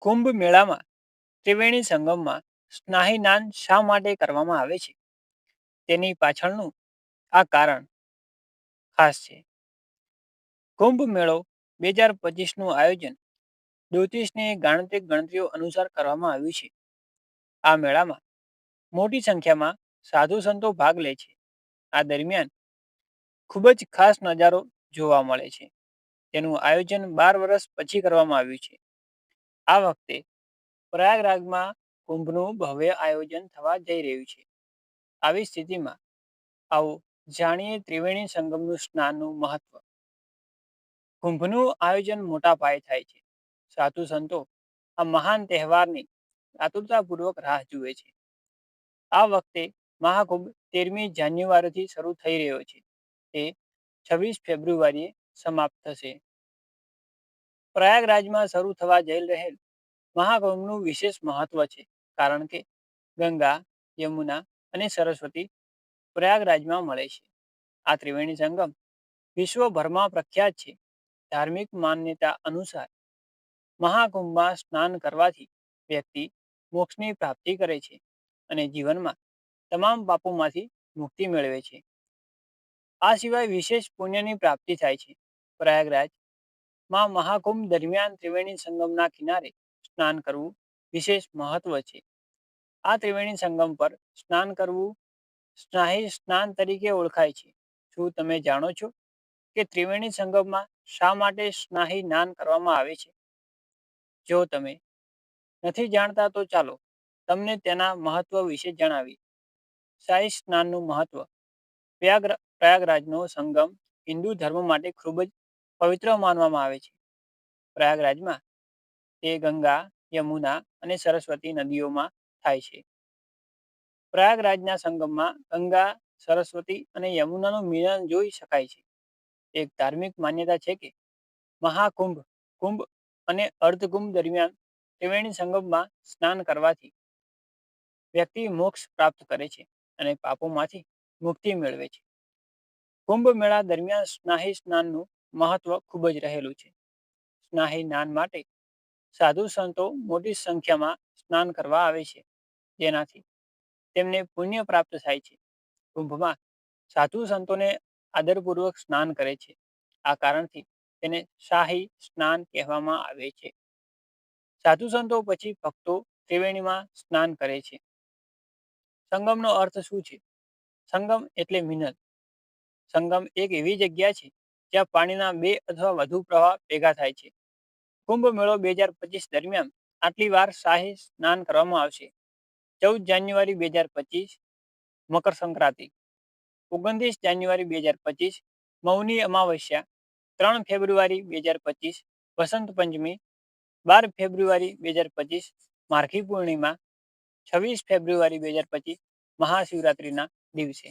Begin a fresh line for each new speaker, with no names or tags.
કુંભ મેળામાં ત્રિવેણી સંગમમાં સ્નાહીદાન શા માટે કરવામાં આવે છે તેની પાછળનું આ કારણ ખાસ છે. કુંભ મેળો 2025નું આયોજન જ્યોતિષની ગાણિતિક ગણતરીઓ અનુસાર કરવામાં આવ્યું છે. આ મેળામાં મોટી સંખ્યામાં સાધુ સંતો ભાગ લે છે. આ દરમિયાન ખૂબ જ ખાસ નજારો જોવા મળે છે. તેનું આયોજન 12 વર્ષ પછી કરવામાં આવ્યું છે. આ વખતે પ્રયાગરાજમાં કુંભનું ભવ્ય આયોજન થવા જઈ રહ્યું છે. આવી સ્થિતિમાં આવો જાણીએ ત્રિવેણી સંગમનું સ્નાનનું મહત્વ. કુંભનું આયોજન મોટા પાયે થાય છે. સાધુ સંતો આ મહાન તહેવારની આતુરતાપૂર્વક રાહ જુએ છે. આ વખતે મહાકુંભ 13મી જાન્યુઆરીથી શરૂ થઈ રહ્યો છે. તે 26 ફેબ્રુઆરીએ સમાપ્ત થશે. પ્રયાગરાજમાં શરૂ થવા જઈ રહેલ મહાકુંભનું વિશેષ મહત્વ છે, કારણ કે ગંગા, યમુના અને સરસ્વતી પ્રયાગરાજમાં મળે છે. આ ત્રિવેણી સંગમ વિશ્વભરમાં પ્રખ્યાત છે. ધાર્મિક માન્યતા અનુસાર મહાકુંભમાં સ્નાન કરવાથી વ્યક્તિ મોક્ષની પ્રાપ્તિ કરે છે અને જીવનમાં તમામ પાપોમાંથી મુક્તિ મેળવે છે. આ સિવાય વિશેષ પુણ્યની પ્રાપ્તિ થાય છે. પ્રયાગરાજમાં મહાકુંભ દરમિયાન ત્રિવેણી સંગમના કિનારે સ્નાન કરવું વિશેષ મહત્વ છે. આ ત્રિવેણી સંગમ પર સ્નાન કરવું સ્નાહી સ્નાન તરીકે ઓળખાય છે. શું તમે જાણો છો કે ત્રિવેણી સંગમમાં શા માટે સ્નાહી સ્નાન કરવામાં આવે છે? જો તમે નથી જાણતા તો ચાલો તમને તેના મહત્વ વિશે જણાવીએ. શાહી સ્નાનનું મહત્વ. પ્રયાગરાજનો સંગમ હિન્દુ ધર્મ માટે ખૂબ જ પવિત્ર માનવામાં આવે છે. પ્રયાગરાજમાં તે ગંગા, યમુના અને સરસ્વતી નદીઓમાં થાય છે. પ્રયાગરાજના સંગમમાં ગંગા, સરસ્વતી અને યમુનાનું મિલન જોઈ શકાય છે. એક ધાર્મિક માન્યતા છે કે મહાકુંભ, કુંભ અને અર્ધકુંભ દરમિયાન ત્રિવેણી સંગમમાં સ્નાન કરવાથી વ્યક્તિ મોક્ષ પ્રાપ્ત કરે છે અને પાપોમાંથી મુક્તિ મેળવે છે. કુંભ મેળા દરમિયાન સ્નાહી સ્નાનનું મહત્વ ખૂબ જ રહેલું છે. સ્નાહી સ્નાન માટે સાધુ સંતો મોટી સંખ્યામાં સ્નાન કરવા આવે છે, જેનાથી તેમને પુણ્ય પ્રાપ્ત થાય છે. કુંભમાં સાધુ સંતોને આદરપૂર્વક સ્નાન કરે છે. આ કારણથી તેને શાહી સ્નાન કહેવામાં આવે છે. સાધુ સંતો પછી ભક્તો ત્રિવેણીમાં સ્નાન કરે છે. સંગમનો અર્થ શું છે? સંગમ એટલે મિલન. સંગમ એક એવી જગ્યા છે જ્યાં પાણીના બે અથવા વધુ પ્રવાહ ભેગા થાય છે. કુંભ મેળો 2025 દરમિયાન આટલી વાર શાહી સ્નાન કરવામાં આવશે. 14 જાન્યુઆરી 2025 મકર સંક્રાંતિ, 29 જાન્યુઆરી 2025 મૌની અમાવસ્યા, 3 ફેબ્રુઆરી 2025 વસંત પંચમી, 12 ફેબ્રુઆરી 2025 માર્ગી પૂર્ણિમા, 26 ફેબ્રુઆરી 2025 મહાશિવરાત્રિના દિવસે.